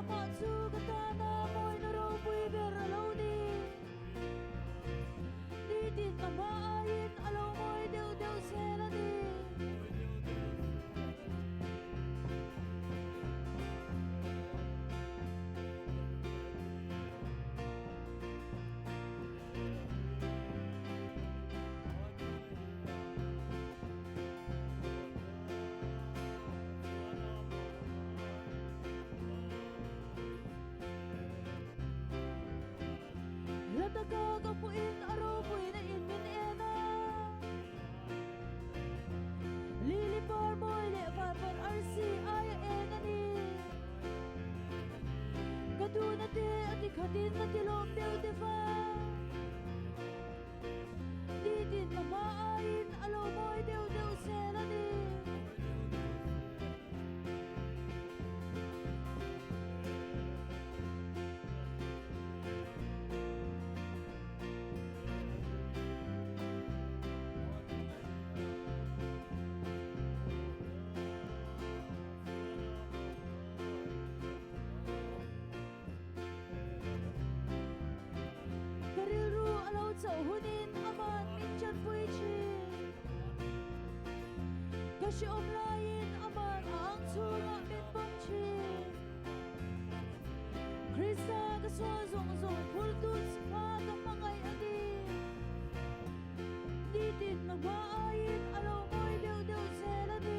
ama chu katana moi na ro pui ber alo ni tin ama in alo moi deu deu sela ni kapuin aro pui na in min ena lili par boy le par arsi ay ena ni kaduna te ati khatin na tilom deu te fa di din mama ain alo boy deu deu sela ni so hunin aman min chan pui chi kashi om lain aman ang chunga min bom chi Krista ka swa zong zong phul tun sipa ka mangai adi di tin na ba ain alo moi deu deu sela ni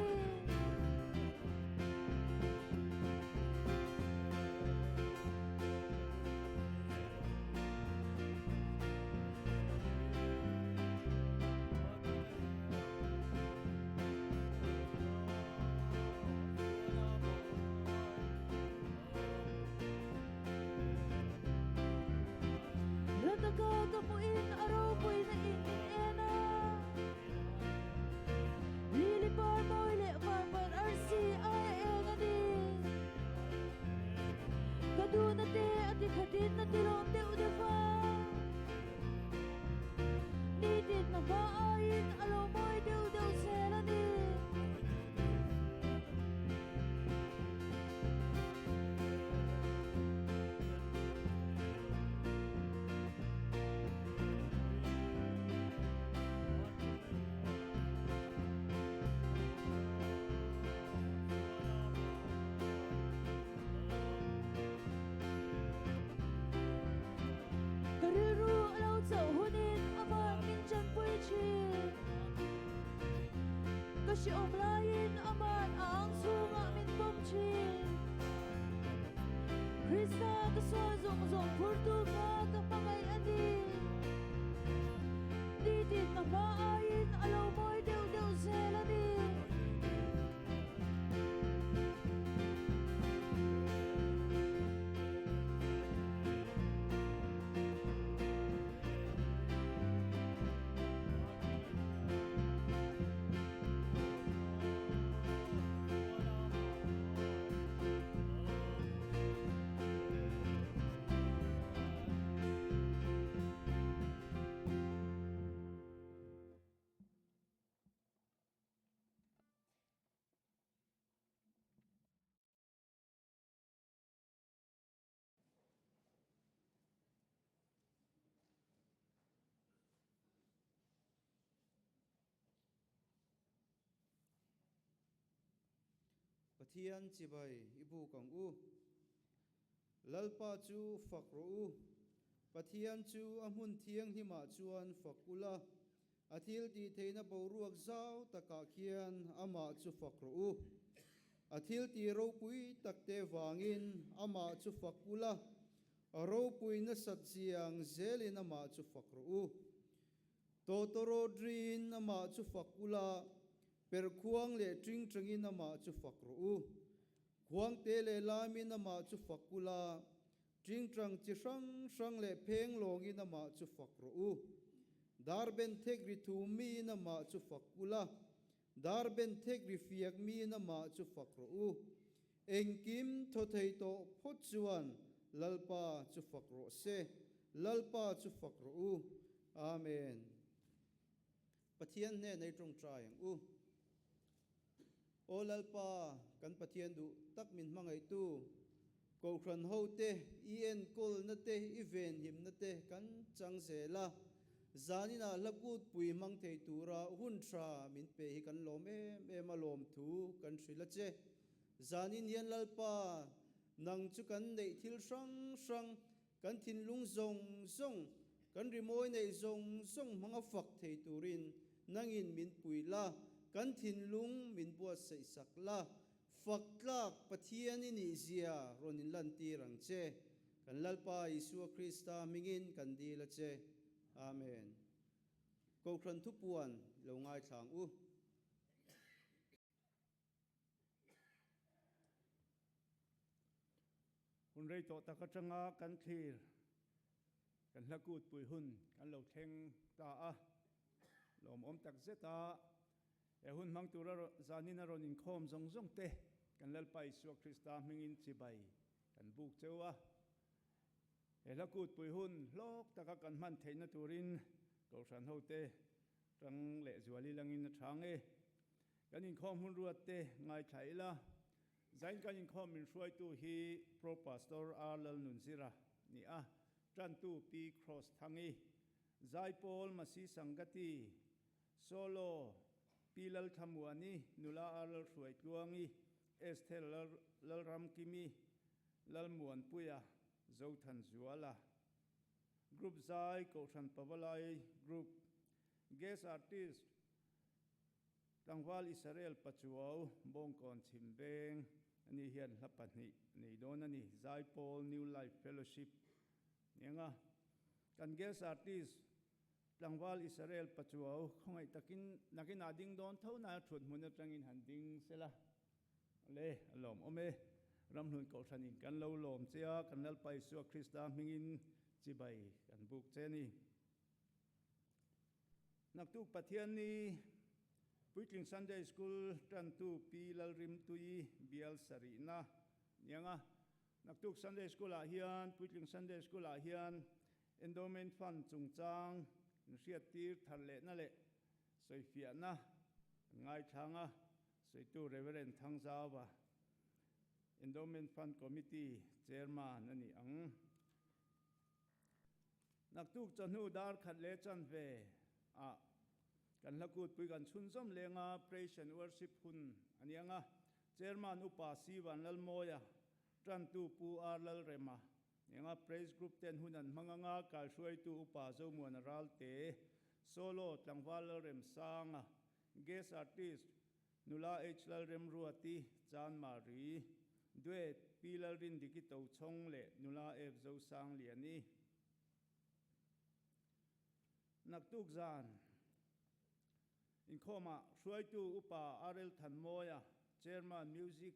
kapuin aro pui na in ena lili par boy le par arsi ay ena ni kaduna te ati khatin na tilom deu de fa ni tin na ba ain alo moi deu deu sela ni kashi om lain aman ang sunga min bom chi Krista ka swa zong zong purtu ka pangai adi di tin mama ain alo moi deu deu sela ni Pathian chibai ibu kang u lalpa chu fakro u Pathian chu amun thiang hima chuan fakula athil ti theina boruak zau taka khian ama chu fakro u athil ti ro pui takte wangin ama chu fakula ro pui na satjiang zelin ama chu fakro u totoro drin ama chu fakula per khuang le tring trangin ama chu fakro u khuang te le lamin ama chu fakula tring trang chi sang sang le pheng longin ama chu fakro u darben thek ri thu mi nama chu fakula darben thek ri fiak mi nama chu fakro u engkim thothei to phochuan lalpa chu fakro se lalpa chu fakro u amen pathian ne nei trong trai u o lalpa kan pathian du tak min mangai tu ko khran ho te en kol na te event him na te kan chang se la zanina lakut pui mang thei tura hun thra min pe hi kan lom em alom thu kan thrila che zanin yan lalpa nang chu kan nei thil sang sang kan thin lung zong zong kan rimoi nei zong zong manga fak thei turin nangin min pui la kan thin lung min buat sei sak la fak tlak pathian ini zia ronin lan ti rang che kan lalpa Isu Krista mingin kan di la che amen ko khran thu puan lo ngai thlang u hun rei to takatanga kan thlir kan hlakut pui hun kan lo theng ta a lom om tak zeta e hun mang tura zanina ron in khom zong zong te kan lalpa Isu Krista mingin chibai kan buk chewa e hlakut pui hun lok taka kan man theina turin ko san ho te rang le zuali langin na thang e kan in khom hun ruat te ngai thaila zain kan in khom min hruai tu hi pro pastor arlal nunzira ni a tran tu pi cross thangi zai pol masi sangati solo pilal thamuani nula arlal hruai tuangi estel lal ram kimi lal muan puya zo than zuala group zai ko than pawalai group guest artist tangwal Israel pachuau bongkon chimbeng ani hian hlapani nei don ani zai pol new life fellowship nenga kan guest artist tangwal Israel pachuau khongai takin nakin ading don thona thut mun atangin handing sela le alom ome ramhlun ko thanin kan lo lom chia kan lal pai Isu Krista mingin chibai kan buk cheni naktuk pathian ni Puitling Sunday School tran tu pi lal rim tui bial sarina nianga naktuk Sunday School a hian Puitling Sunday School a hian endowment fund chungchang riat tir thar le na le soi fia na ngai thanga soi tu reverend thangzawa endowment fund committee chairman ani ang naktuk chanu dar khat le chan ve a kan lakut pui kan chun som lenga praise and worship hun anianga chairman upa siwan lal moya tran tu pu arlal rema enga praise group ten hunan manganga kal hruai tu upa zo muan ralte solo tlangwal rem sanga guest artist nula h lal rem ruati chan mari duet pilal rin diki to chong le nula f zo sang liani naktuk zan in khoma hruai tu upa arel than moya chairman music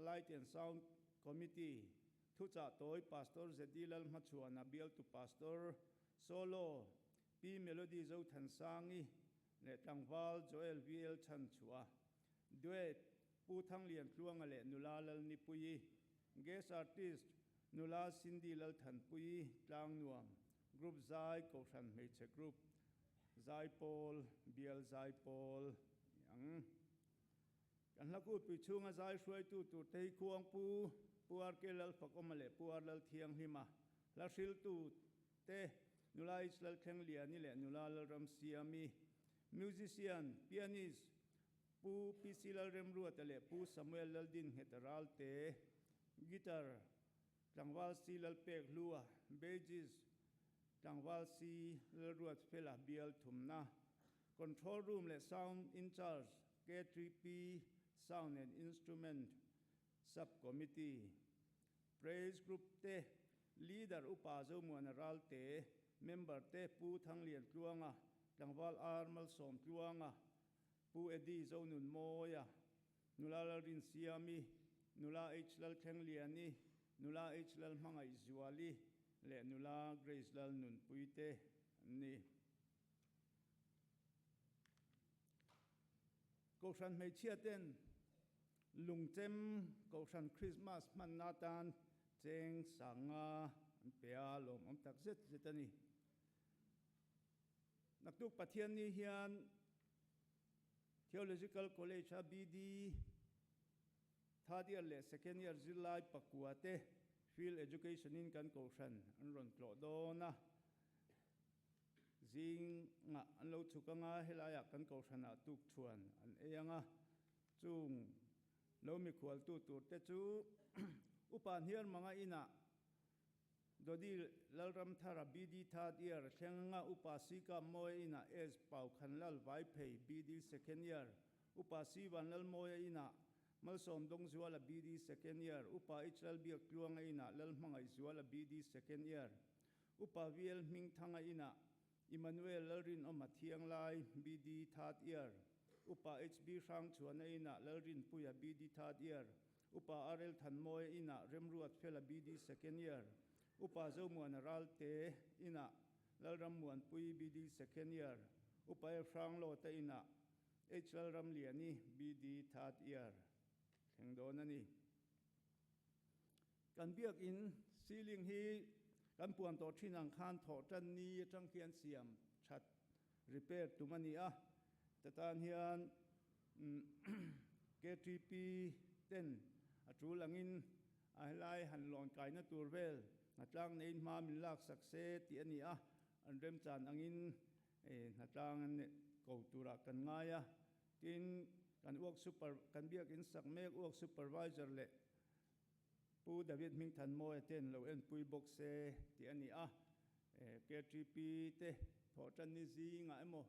light and sound committee thucha toy pastor zedilal machuana bial tu pastor solo pi melody zo than sangi le tangwal joel vil chan chua duet pu thang lian tluanga le nula lal ni pui guest artist nula cindy lal than pui tlang nuam group zai ko than meche group zai pol bial zai pol yang kan lakut pi chunga zai hruai tu tu tei khuang pu puar kelal pakomale puar lal thiang hima la hril tu te nula islal thleng liani le nula lal ram siami musician pianist pu pisilal rem ruatale pu samuel lal din heteral te guitar tlangwal silal pek lua bages tangwal si ruat fela bial thumna control room le sound in charge K3P sound and instrument subcommittee praise group te leader upa zo muan ral te member te pu thang lian tluanga tangwal armal som tluanga pu edi zo nun moya nula rin siami nula h lal theng liani nula h lal mangai zuali le nula grace lal nun puite ni ko san mei chiaten lungchem ko san Christmas man natan cheng sanga pea lom om tak zet zetani naktuk pathian ni hian theological college BD third year le second year zilai pakuate field education in kan ko hran an ron tlo do na zing nga an lo thukanga helaya kan ko hrana tuk thuan an eyanga chung lo mi khwal tu tur te chu upan hian manga ina dodi lalram thara bd third year thlenganga upasi ka moi ina es pau khanlal vai phei bd second year upasi wanlal moi ina malsom dong zuala bd second year upa hlal biak tluanga ina lal hmangai zuala bd second year upa vial hming thanga ina Emmanuel lalrin omathiang lai bd third year upa hb rang chuana ina lalrin puya bd third year upa rl thanmoi ina remruat phela bd second year upa zomuan ralte ina lalram muan pui bd second year upa rang lo ta ina hl ram liani bd third year thengdonani kan biak in ceiling hi kan puan to thinang khan tho tan ni atang khian siam that repair tumani a tatan hian KTP 10 atu langin ahlai han lon kaina turvel natlang nein ma min lak sakse ti ani a an rem chan angin natlang an ko tura kan ngaya tin kan work super kan biak in sak mek work supervisor le pu David Ming than mo ten lo en pui box se ti ani a KTP te tho tan ni zi nga emo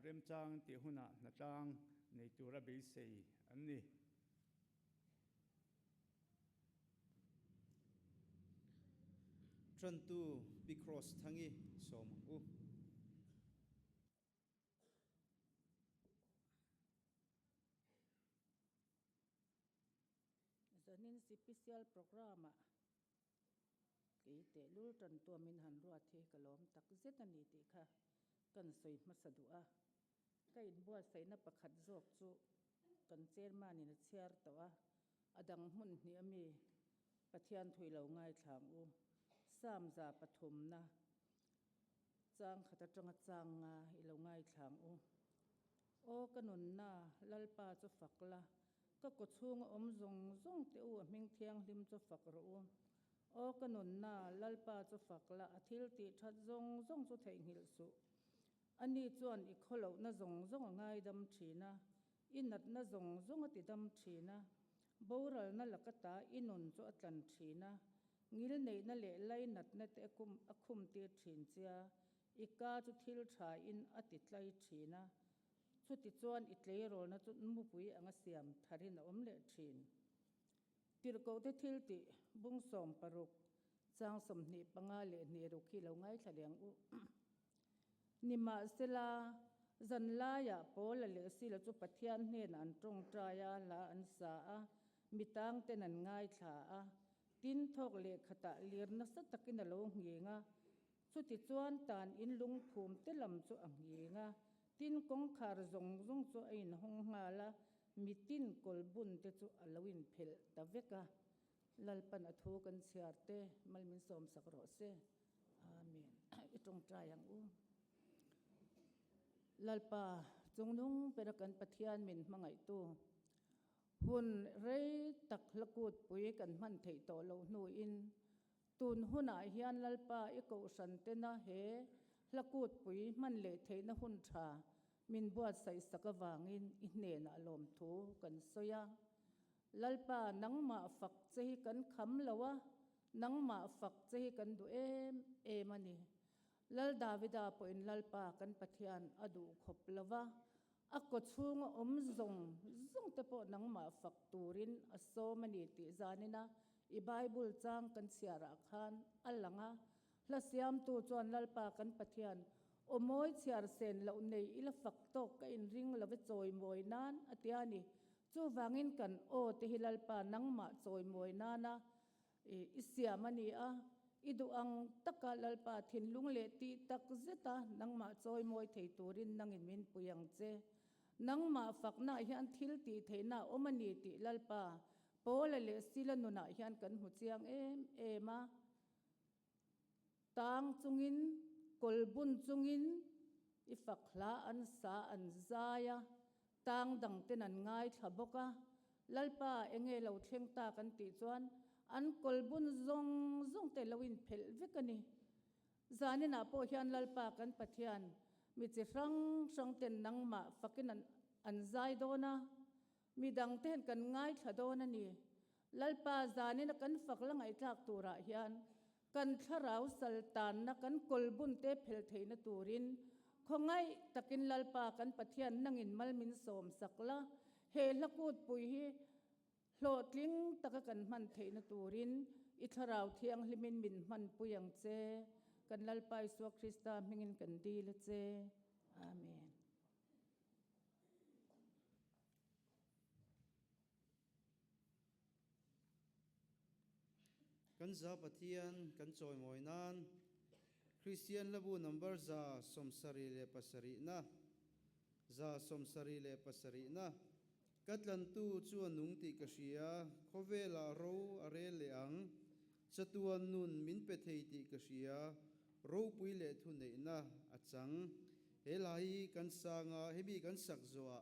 rem chang ti huna na tang nei tura be sei anni tran tu bi cross thangi som u zanin special program ke te lul tan to min han ruat the kalom tak zet ani ti kha kan soi masadua ka in bua sai na pakhat jok chu kan chairman in chair tawa adang mun ni ami pathian thuilo ngai thlang u sam za pathum na chang khata tanga chang nga ilo ngai thlang u o kanun na lalpa chu fakla ka ko chung om zong zong te u ming thiang lim chu fak ro u o kanun na lalpa chu fakla athil ti that zong zong chu thei ngil su ani chuan I kholo na zong zong ngai dam thina inat na zong zong ati dam thina boral na lakata inun chu atlan thina ngil nei na le lai nat na te akhum ti thin chia ika chu thil tha in ati tlai thina chuti chuan itlei rol na chu mu pui anga siam tharin om le thin tirko te thil ti bung som paruk chang som ni panga le ni ru khi lo ngai thleng u nima sela zanla ya pol le sila chu pathian hnen an tong traya la an sa a mitang ten an ngai thla a tin thok le khata lir na sa takin lo nginga chuti chuan tan in lung phum te lam chu ang nginga tin kong khar zong zong chu ein hong nga la mitin kolbun te chu alawin phel taveka lalpan athu kan chiarte malmin som sakro se amen itong trayang u lalpa chungnung perakan pathian min mangai tu hun rei tak lakut pui kan man thei to lo nu in tun huna hian lalpa eko san te na he lakut pui man le theina hun tha min buat sai sakawangin ihne na lom thu kan soya lalpa nangma fak chehi kan kham lawa nangma fak chehi kan du em ani lal davida po in lalpa kan pathian adu khop lawa ako chung om zong zong te po nangma fak turin aso mani ti zanina I bible chang kan siara khan alanga la siam tu chuan lalpa kan pathian omoi chiar sen lo nei ila fak to ka in ring love choi moi nan atiani chu wangin kan o te hilalpa nangma choi moi nana isiamani a idu ang taka lalpa thinlung le ti tak zeta nangma choi moi thei turin nangin min puyang che nangma fakna hian thil ti theina omani ti lalpa pola le sila nuna hian kan hu chiang ema tang chungin kolbun chungin ifakhla an sa an zaya tang dang ten an ngai thaboka lalpa enge lo thleng ta kan ti chuan an kolbun zong te lawin phel vekani zanina po hian lalpa kan pathian mi chi rang ten nangma fakin an zai dona mi dang ten kan ngai thadona ni lalpa zanina kan faklangai tlak tura hian kan tharau saltan na kan kolbun te phel theina turin khongai takin lalpa kan pathian nangin malmin som sakla he lakut pui hi hlotling taka kan man theina turin i tharau thiang hlimin min man puyang che kan lalpa Isu Krista mingin kan dil che amen. kan za pathian kan choi moi nan Christian labu number za somsari le pasari na za somsari le pasari na katlan tu chuan nung ti ka hria khovela ro are le ang chatuan nun min pe thei ti ka hria ro pui le thu nei na achang helai kan sanga hebi kan sak zoa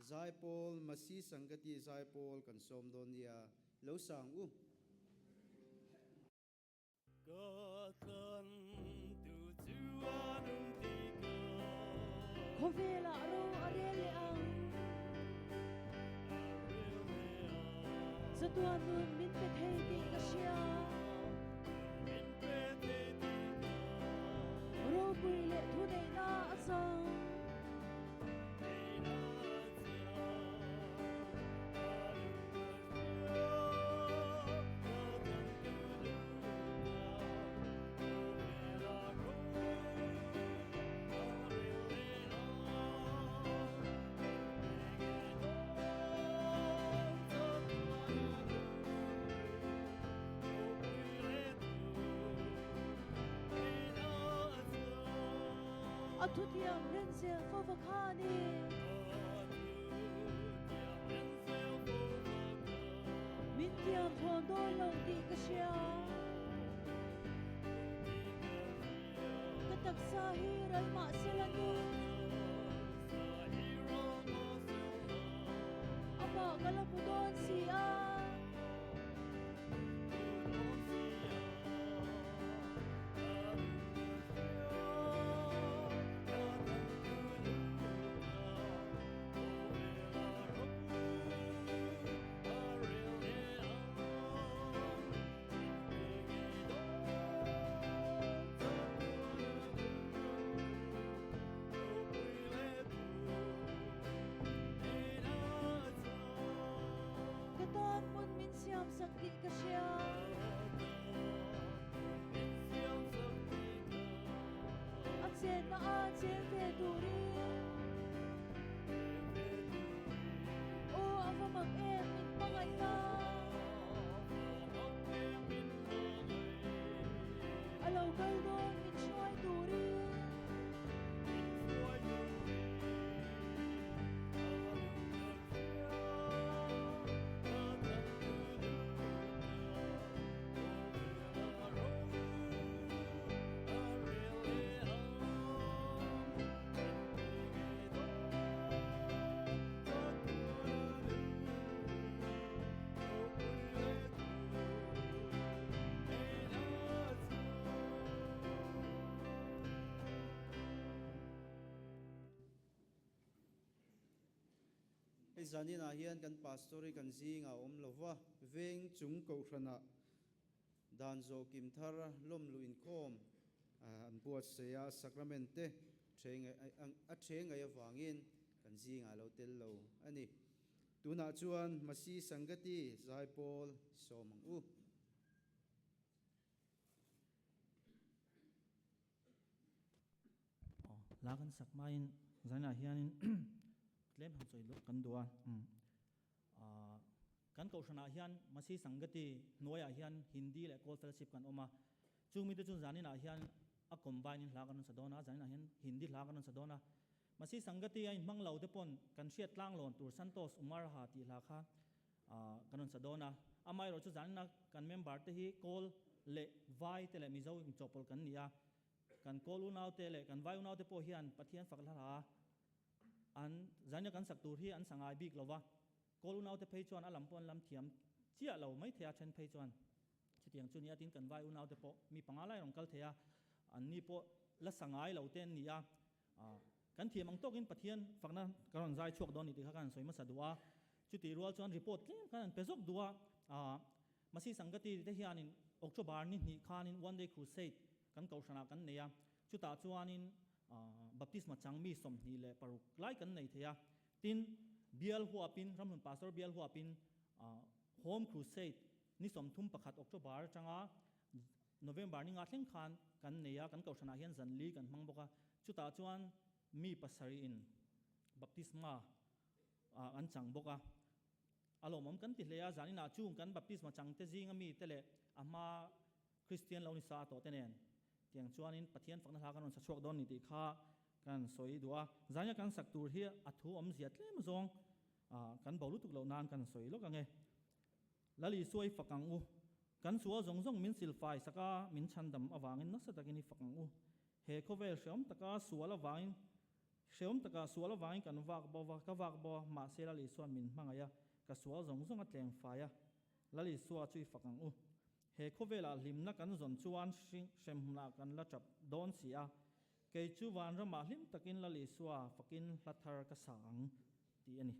zai pol masi sangati zai pol kan som donia lo sang u Gatan tu chuan tika Khovela ro arele ang Chatuan nun min pe thei ti ka hria min pe te tika ro pui le thu nei na achang ina Atu tiang ren zel fo vakhani min tiang thon doi lo ti ka hria ka tak sa hi ral ma selanu ama galapu don si a Katon mun min siam sakti ka hria a chen na a chen ve turi o avamak em min pangai na alo kal don min choi turi zanina hian kan pastori kan zinga lova veng chung ko hrana dan zo kim thar lom lu in khom an buat seya sacramente theng ai awangin kan zinga lo tel lo ani tuna chuan masi sangati zai pol somang u lagan sakmain zana hianin klem han choi lo kan duan kan ko shana hian masi sangati noya hian hindi le call fellowship kan oma chumi te chun zanina hian a combine in lagan sadona zanina hian hindi lagan sadona masi sangati ai manglo te pon kan hriat tlang lon tur santos umar ha ti lakha kanon sadona amai ro chu zanina kan member te hi call le vai te le mizo in chopol kan nia kan call unau te le kan vai unau te po hian pathian fakla ha an zanya kan sak tur hi an sangai bik lova call unau te phei chuan alampon lam thiam chia lo mai thea chen phei chuan tiang chu ni atin kan vai unau te po mi pangalai rong kal thea an ni po la sangai lo ten ni a kan thiam ang tokin pathian fakna karon zai chuak don ni ti kha kan soima sadua chu ti rual chuan report tlem kan pezok dua masi sangati te hianin October ni ni khanin one day crusade kan kaushana kan neya chu ta chuanin baptisma changmi som ni le paruk lai kan nei thea tin bial huapin ramhun pastor bial huapin home crusade ni som thum pakhat October changa November ni nga thleng khan kan neya kan kaushana hian zanli kan hmangboka chu ta chuan mi pasari in baptisma an changboka alomom kan ti hleya zanina chung kan baptisma changte zinga mi tele ama Christian lo ni sa to tenen tiang chuanin pathian fakna thla kan on sachuak don ni ti kha kan soi dua zanya kan saktur hi athu om zia tlem zong kan bolu tuk lo nan kan soi lo ka nge lali suai fakang u kan suwa zong zong min silfai saka min chandam awangin na satakini fakang u he khovel shom taka suwala wangin shom taka suwala wangin kan wak bo ma se lali suan min mangaya ka suwa zong zong atleng faya lali suwa chui fakang u he khovela limna kan zon chuan shemna kan la chap don sia ke chu wan rama hlim takin lali suwa fakin lathar ka sang ti ani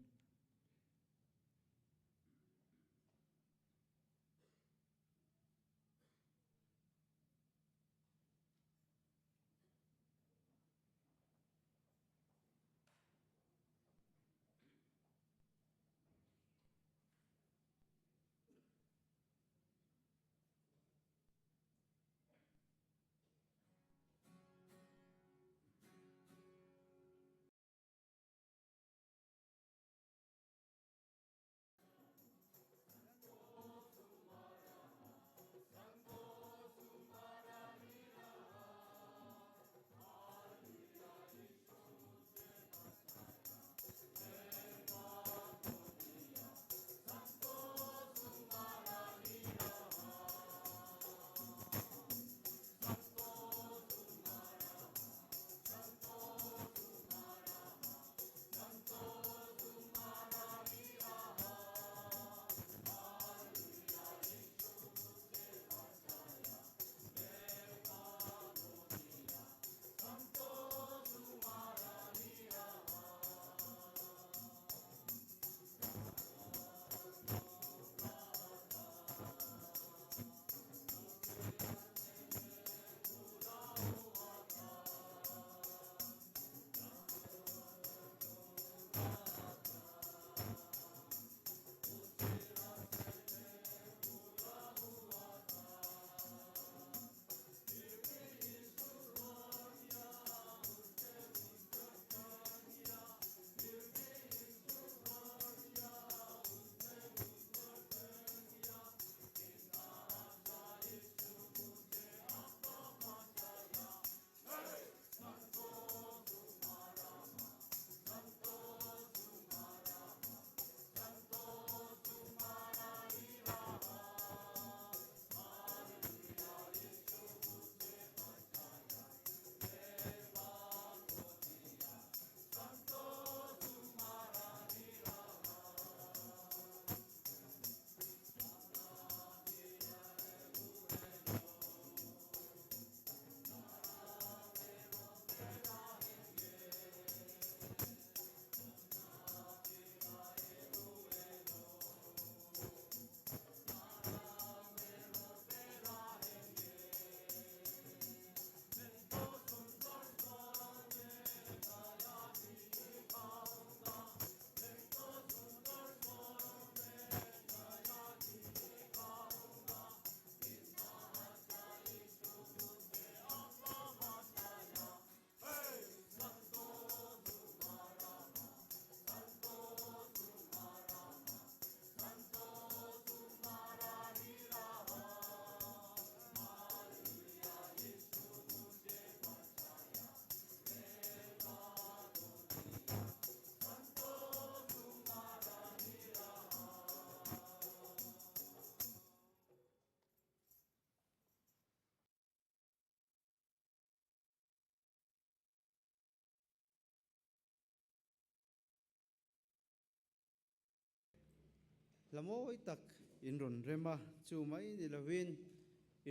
lamoi tak in ron rema chu mai ni lovin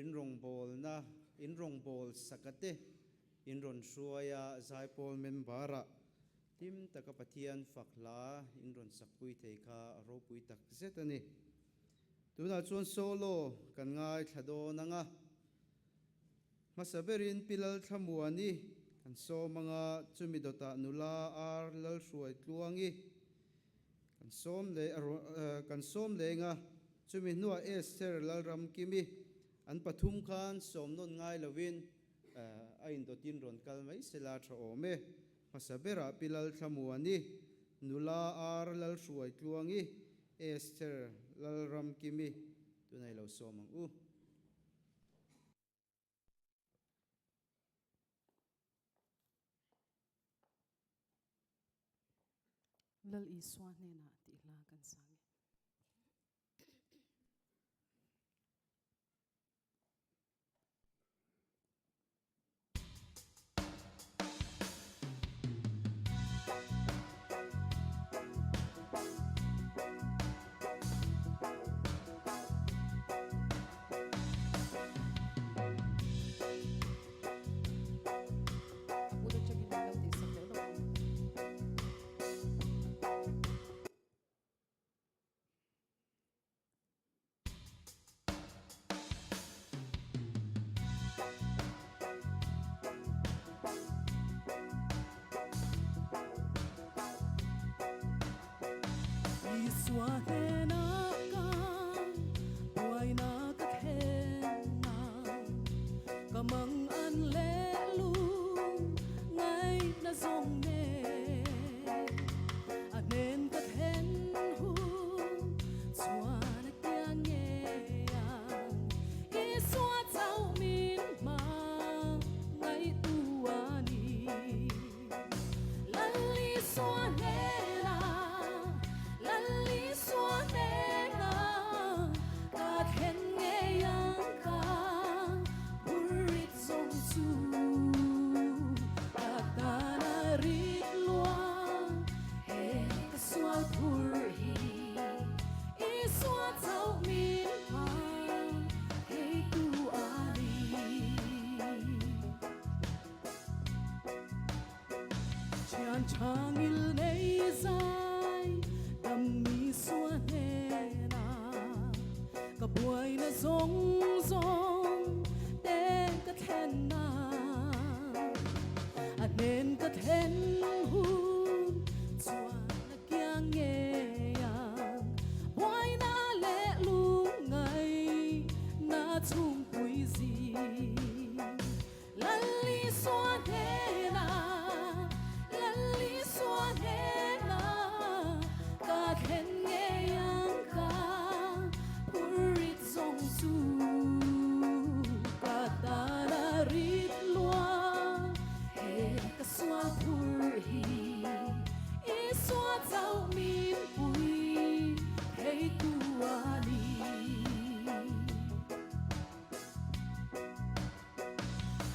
in rong bol na in rong bol sakate in ron suaya zai pol membara tim taka pathian fakla in ron sakpui thei kha ro pui tak zetani tuna chuan solo kan ngai thado nanga masaberin pilal thamuani kan so manga chumi dota nula ar lal suai tluangi kan som le nga chumi nuwa Esther lal ram kimi an pathum khan som non ngai lovin a in dotin ron kal mai sela tha ome masabera pilal thamuani nula ar lal suai tluangi Esther lal ram kimi tunai lo somang u lal iswan na ti la kan sang Budak cakap dalam ti sampai lo. iswan na ka buhay na kathena kamang an le lu ngay na zong ne anen kathen hu swan kyang ye iswa chau min ma ngay tuani lali swan lali swanena ka khen nghe yang ka purit song su ka ta na rit lua he ka swal pur hi I swa chau min ma he tu ali chan changil nei zai đam mi xuân na cả buổi na zong zong để cả then na nên cả then hun xuân na kia nghe yang buổi na lệ lu ngày na chung quý gì lali xuân na lali xuân na ka khen nghe yang ka purit song su ka ta na rit lua he ka swa pur hi I swa chau min pui hey tu ali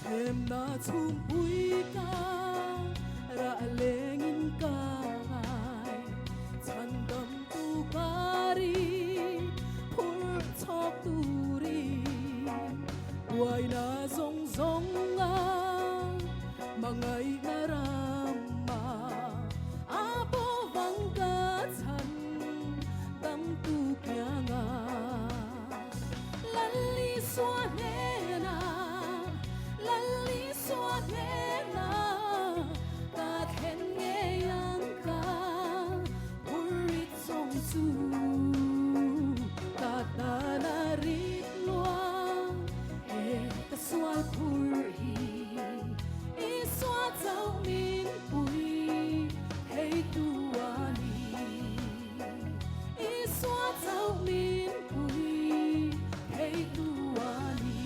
thêm na chung pui ka ra lengin ka ngai chan dam tu kari phur chok tu ri buai na zong zong nga mangai na rama apo vang ka chan dam tu kya nga lali swan na lali swan na ka khen nghe yang ka purit song su ka ta na rit lua he ka swal pur hi I swa chau min pui hey tu ali I swa chau min pui hey tu ali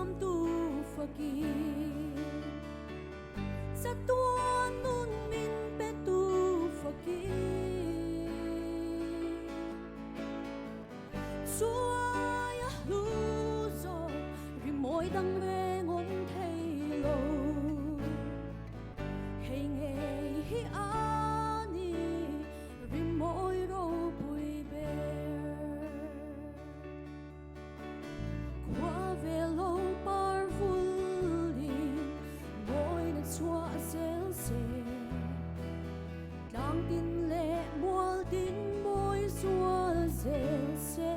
siam tu fakir sa tuan nun min pe tu fakir suai a lu zo ri moi dang reng om thei lo hei nghe hi ani ri moi ro bui be qua về lâu par vulin moi na chua sel se lang tin le mual tin moi sual sel se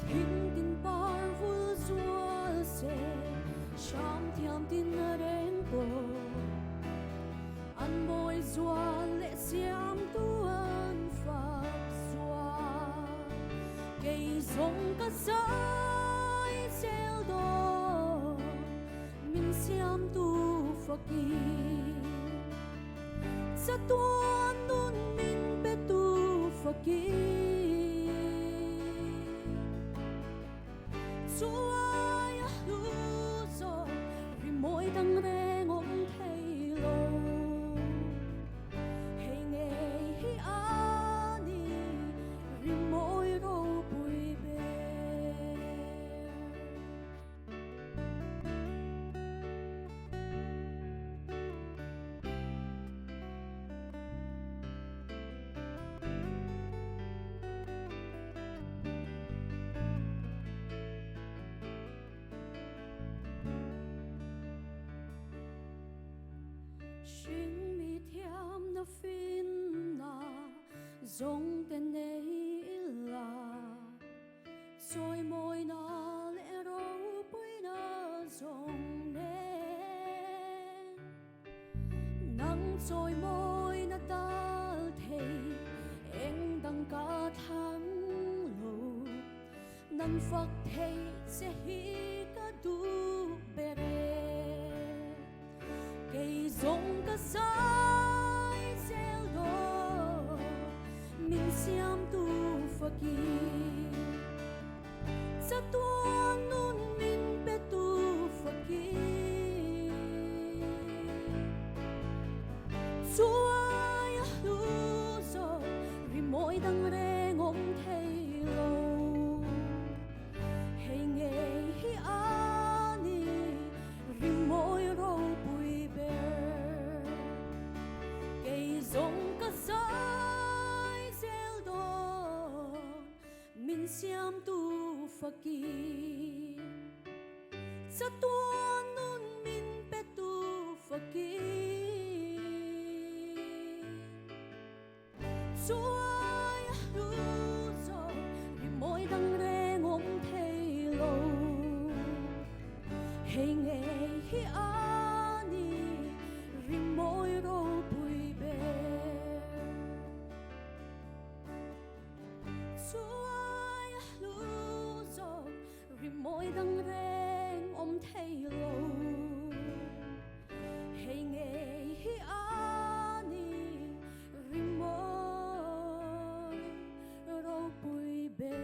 thinh tin par vul sual se sham thiam tin na reng po an moi sual le siam tuan phap sual cây giống cả sai sel do min siam tu fakir sa tuan nun min pe tu fakir suai a lu zo ri moi dang reng om thei lo hei nghe hi ani ri moi ro bui be Shin mi thiam na fin na zong tên nei la soi môi na lẽ râu bui na zong nên nắng soi môi na tal thei em đăng cả tháng lâu nằm phật thei sẽ hi cả du bere cây giống cả sai sel do min siam tu fakir sa tuan nun min pe tu fakir suai a lu zo ri moi dang reng om thei lo hei nghe hi ani ri moi ro bui be cây giống cả sai sel do min siam tu fakir sa tuan nun min pe tu fakir suai a lu zo ri moi dang reng om thei lo hei nghe hi ani ri moi ro bui be suai a lu zo ri moi dang reng om thei lo hei nghe hi ani ri moi ro bui be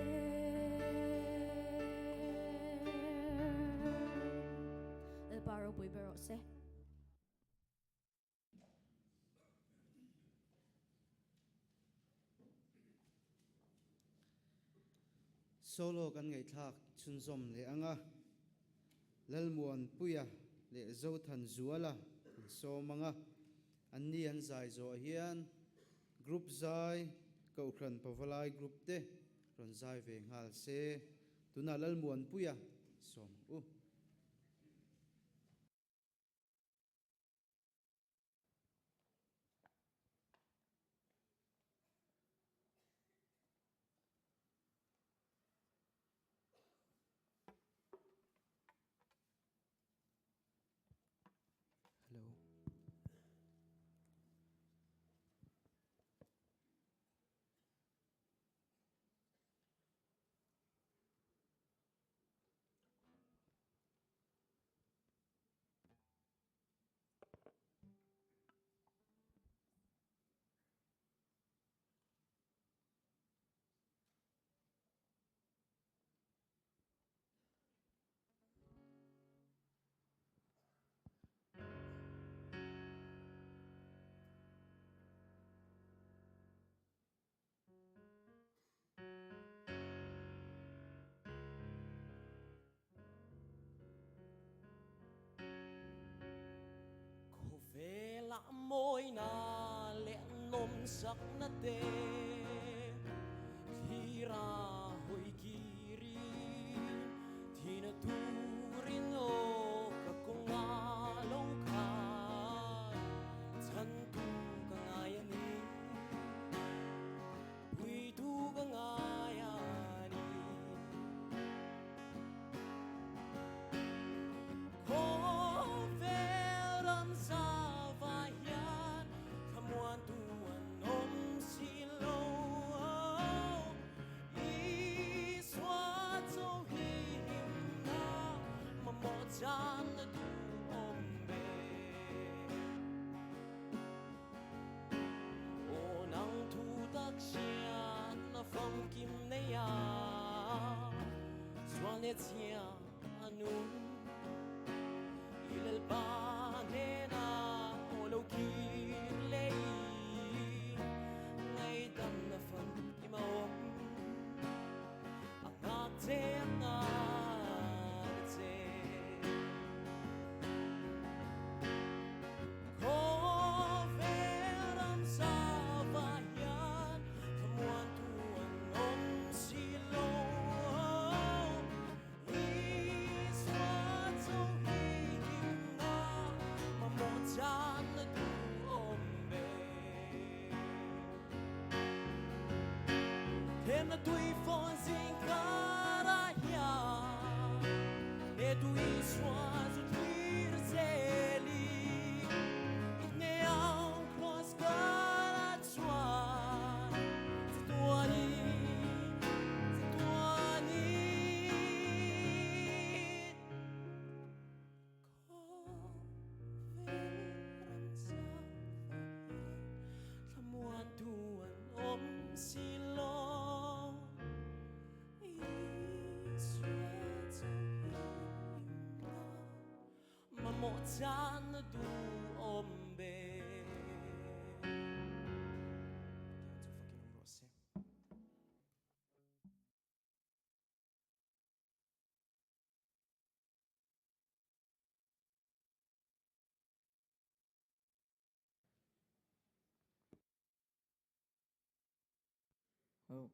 el paro bui be ro se solo kan ngai thak chun zom le anga lalmuan puya le zo than zuala so manga anni an zai zo hian group zai ko khran pawalai group te ron zai ve ngal se tuna lalmuan puya som u hello la môi na lẽ nôm sắc na te khi ra hồi kiri thì na turin o ka kong nga lâu kha chan tu ka ngaya ni hui tu ka ngaya ni Chan na du ombe o nang thu tak xian na phong kim na ya xuan le chia anun ilal ba ne na o lo kir le ngay dam na fan kim om ang ate ang na tui phong sin cara ya e tui swa zu tir zeli ne au cross cara swa tuani ko veran sa lamuan tuan om silo mo chan du ombe Oh.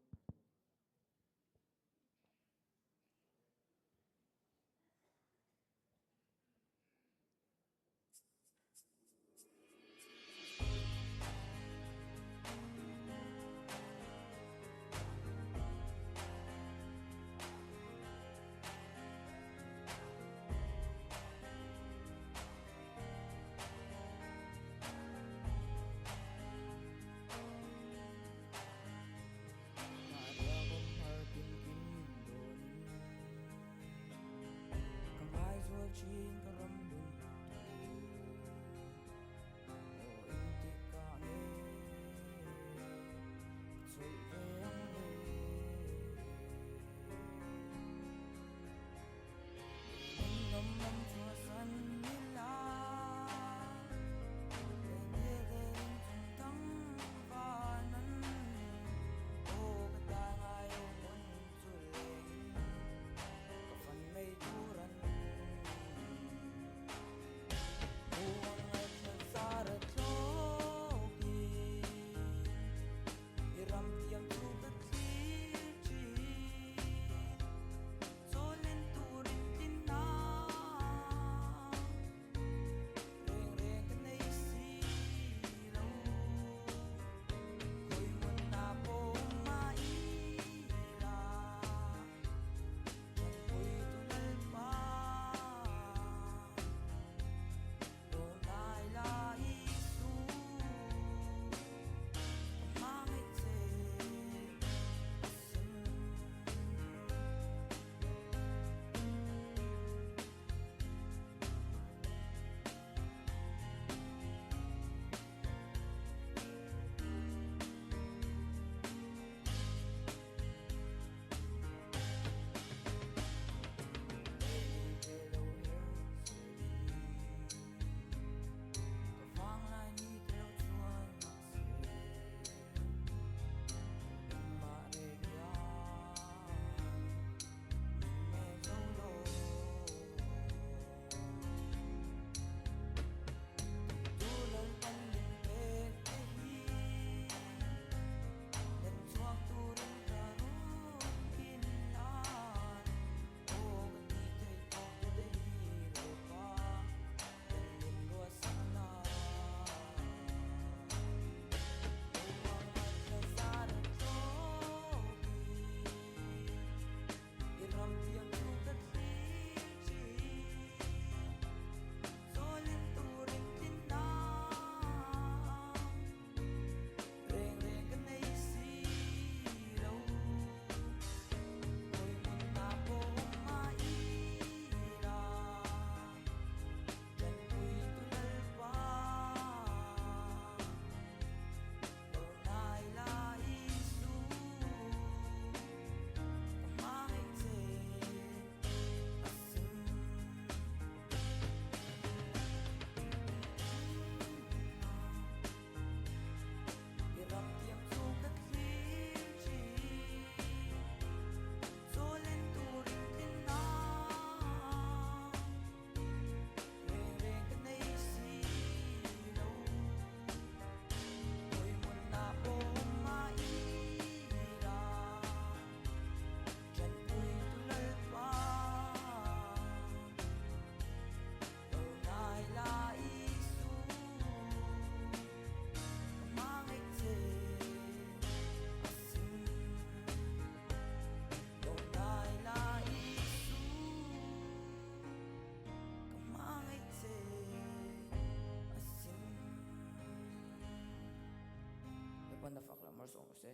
man na fakla mar song se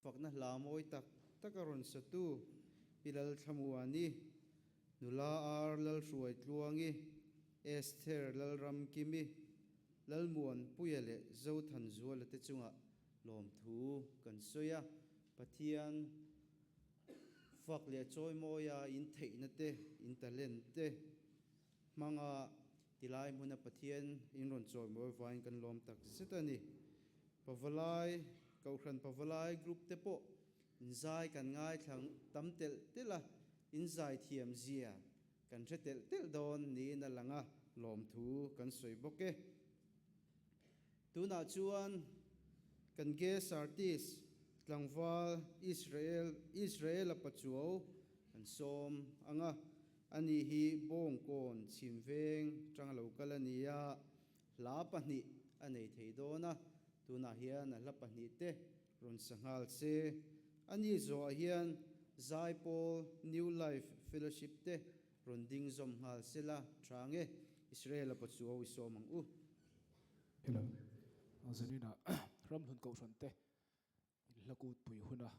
fak na lamoi tak takaron satu pilal thamuani nula ar lal ruai tluangi Esther lal ram kimi lal muan puyale zo than zual te chunga lom thu kan soya pathian fak le choi moya in theina te in talent te manga tilai muna pathian in ron choi moi vain kan lom tak setani pavalai kaukhran pavalai group te po inzai kan ngai thlang tamtel tela inzai thiam zia kan thetel tel don ni na langa lom thu kan soi boke tuna chuan kan guest artist tlangwal Israel apachuo an som anga ani hi bong kon chimveng tang local ania la pahni anei theidona tuna hian la pahni te ron sangal se ani zo hian Zaipol New Life Fellowship te ron ding zom hal sela thange Israel apachuo isomang u hello azanina ram hun ko thante lakut pui huna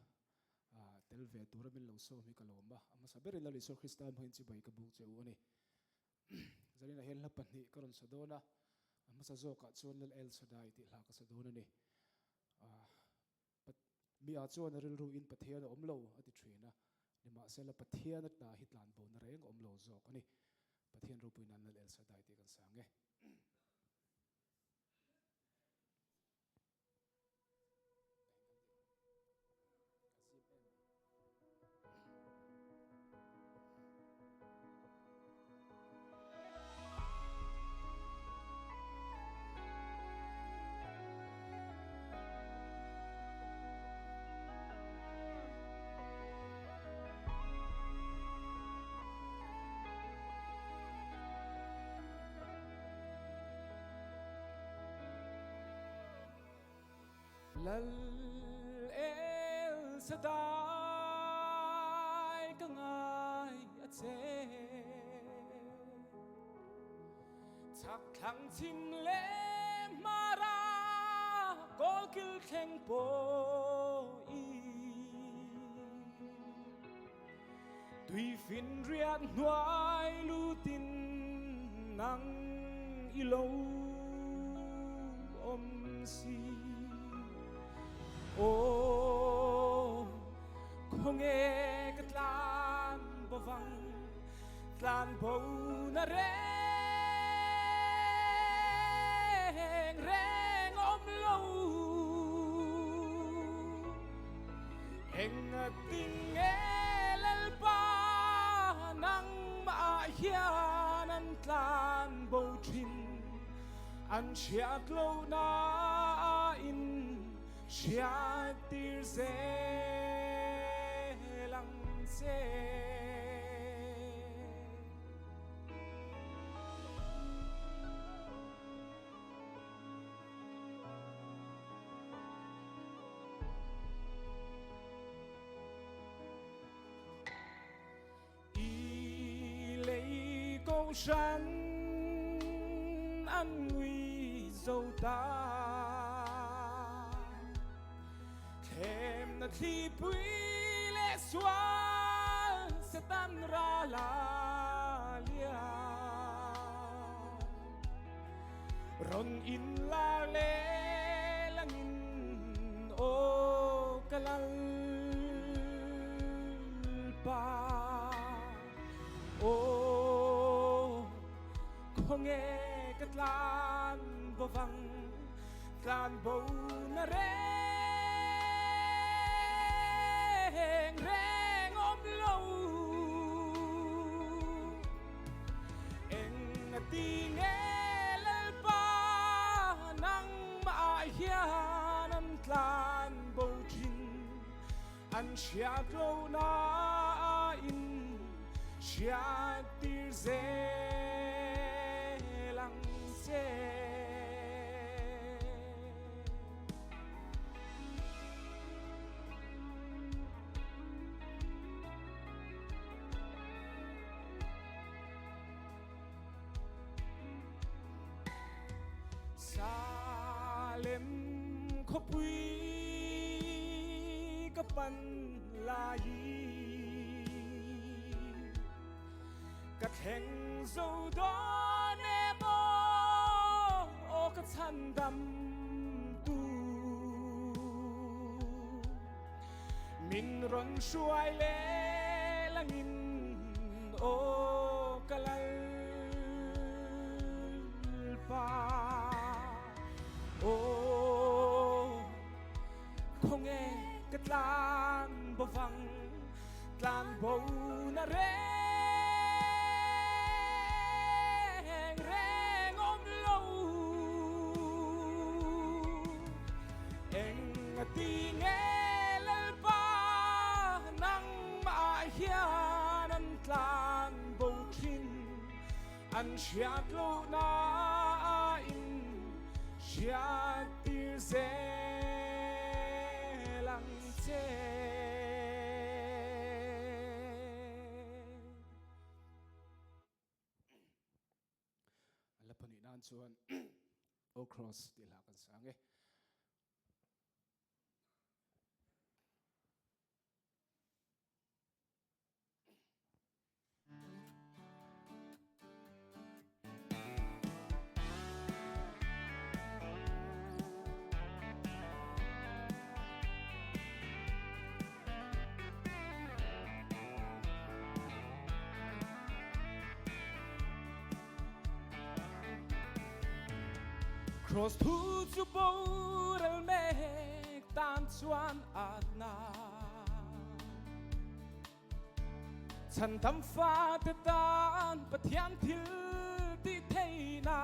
telve turamin lo so mi kaloma ama sabere la liso Christian hoin chi bai ka bu che u ani zanina hel la panni karon sadona ama sa zo ka chon lal el sadai ti la ka sadona ni mi a chon ril ru in pathian omlo ati thina ni ma sela pathian na hitlan bo na reng omlo zo ani pathian ru pui nan lal el sadai ti kan sange lal el sadai ka ngai a che chak thang chin le mara kol kil theng po i tùy fin riat nuai lu tin nang ilou om si ô không nghe cái lan bờ vắng lan bầu na reng ôm lâu em tình nghe lal pa nang ma hian an lan bầu thin an chiat lâu na in chia tir dễ lăng dễ y lấy câu sắn ăn nguy dâu ta em na thi pui le suan se tan ra la lia ron in la le langin o kalal pa o không nghe cái lan bờ vắng lan bầu na reng ôm lâu em ti nghe lal pa nang ma hian an tlan bầu thin an chiat lâu na in chiat tir dễ lăng dễ Salem khopui kapan lai ka theng zo do ne mo o ka chan dam tu min ron shuai le langin o kalal pa o không nghe cái lan bờ vắng lan bầu na reng ôm lâu em ti nghe lên ba nắng mà hiền anh lan bầu chín anh chát lâu na in chát tir ze lăng chê la pani nan chuan o cross ti la kan sang e cross thu chu bo rel mek tan chuan at na chan tam fa te tan pathian thil ti theina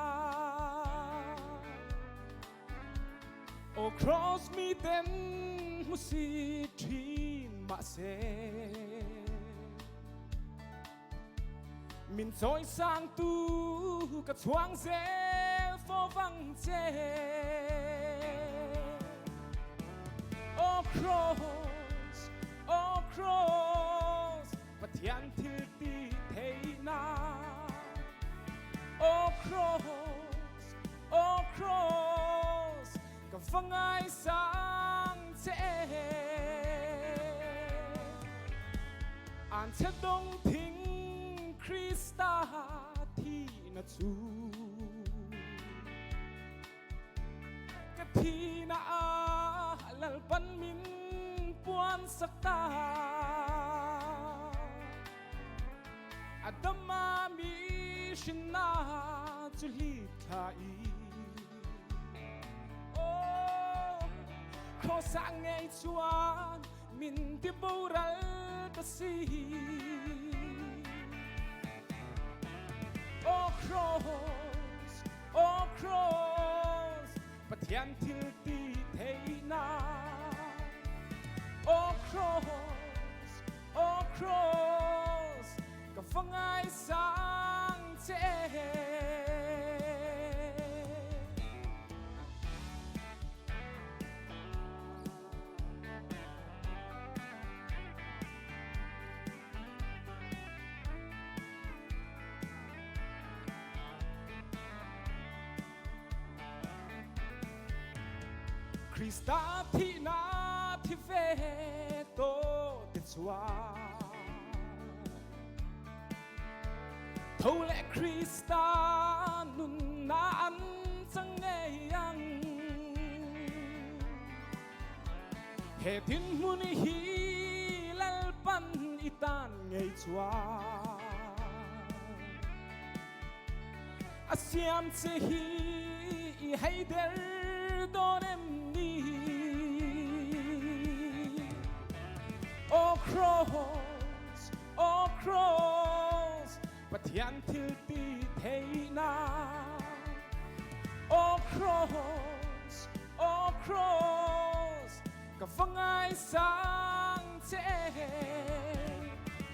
o cross mi ten mu si thin ma se min choi sang tu ka chuang se phô vắng chê oh cross và thian thiêu ti thấy na oh cross cả vắng ai sáng chê an chết đông thính Krista thì na chu thì na lal pan min puan sakta adama mi shina chuli khai oh kho sang ngay chuan min ti boral ta si oh cross pathian thil ti theina oh cross ka fangai sang che Krista thi na thi ve to te chua thâu lệ Krista nun na an sang nghe yang he tin mun hi lal pan itan nghe chua asiam che hi hay der don em oh cross pathian thil ti theina oh cross ka fangai sang che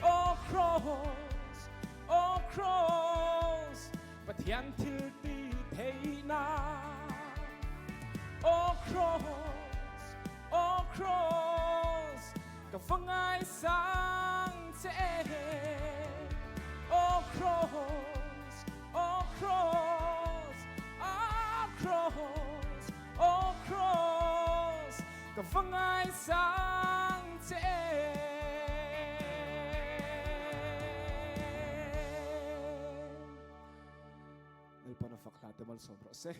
oh cross pathian thil ti theina oh cross ka fangai sang che oh cross ka fangai sang che nel panafaklat mal sobra se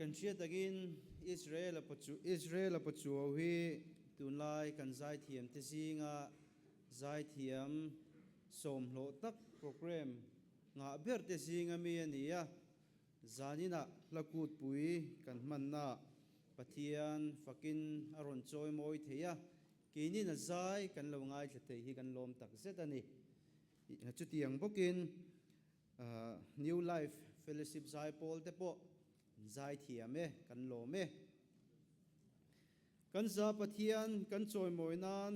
kan chia takin Israel pachu hi tunlai kan zai thiam te zinga zai thiam som lo tak program nga ber te zinga mi ania zanina lakut pui kan manna pathian fakin aron choi moi theya kini na zai kan lo ngai thei hi kan lom tak zetani chu tiang bokin New Life Fellowship zai pol te po zai thiame kan lome kan za pathian kan choi moi nan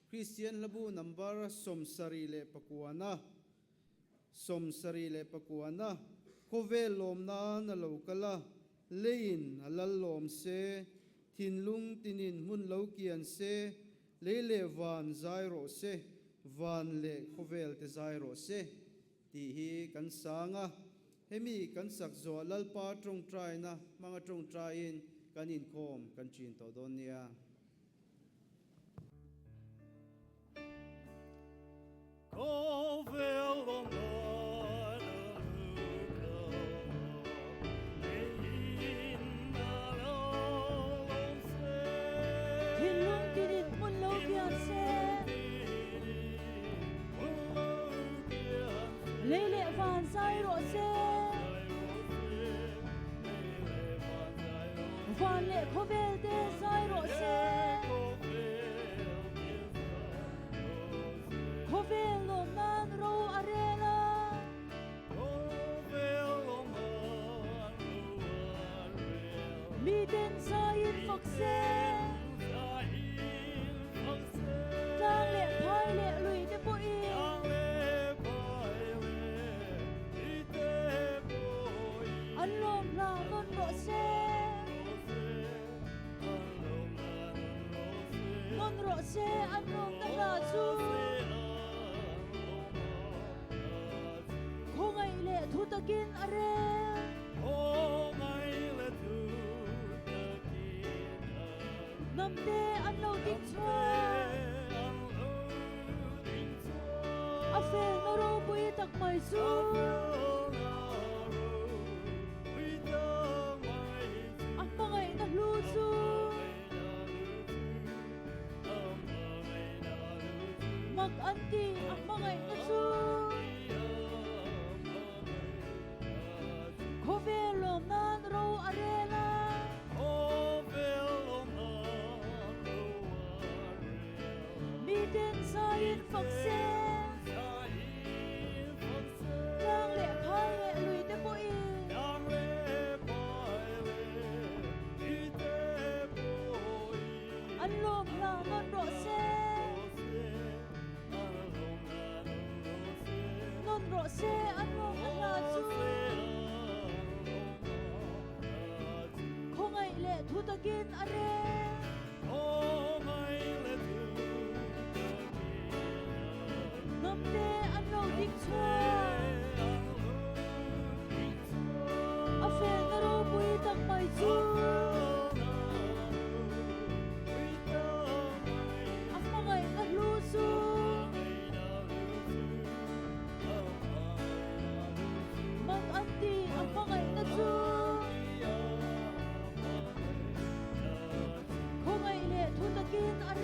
Christian labu number somsari le pakuana kovel lom nan lo kala lein alal lom se thinlung tinin mun lo kian se leile van zai ro se van le kovel te zai ro se ti hi kan sanga hemi kan sak zo lalpa trong trai na manga trong trai in kan in khom kan chin to don nia Thinlung tinin mun lo kian se leile van sai ro se van le khovel te sai ro se khovel lo nan ro arela mi den sai in phok se tang le phai le lui te po i an lom la non ro se non ro se an lom na la chu khongai le thu takin are namte an lo tin chwa a fel na ro pui tak mai su a mangai na lu su mag anti a mangai na su khovelom nan ro arela mi den sain phok se tang le phai le lui te po i an lom la non ro se non ro se an lom na la chu khongai le thu takin are namte an lo dik chwa a fel na ro pui tak mai chu a mangai na lu su mag anti a mangai na chu khongai le thu takin are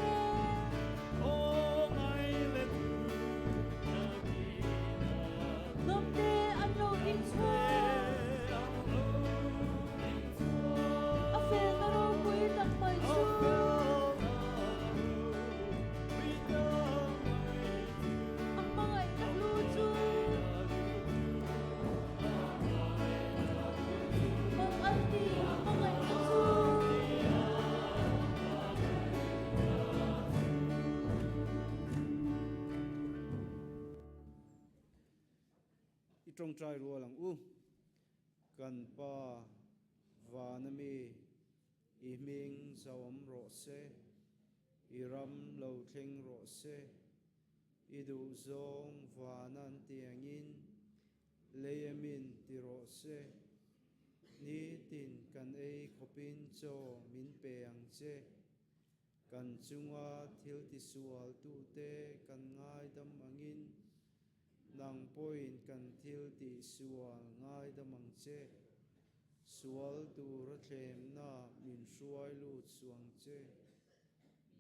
namte an lo dik chwa a fel na ro pui tak mai chu a mangai na lu chu mag anti a mangai na chu i trong trai ro lang u kan pa vanami i ming zawam ro se i ram lo thleng ro se i du zong vanan tiangin leyamin ti ro se ni tin kan ei khopin cho min pe ang che kan chunga thil ti sual tu te kan ngai dam angin nang point kan thil ti sual ngai dam ang che sual tu ra thlem na min hruai lut chuang che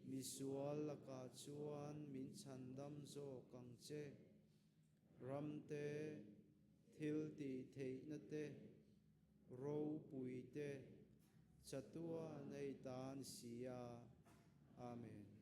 mi sual laka chuan min chandam zo kang che ramte thil ti thei na te ro pui te chatua nei tan sia amen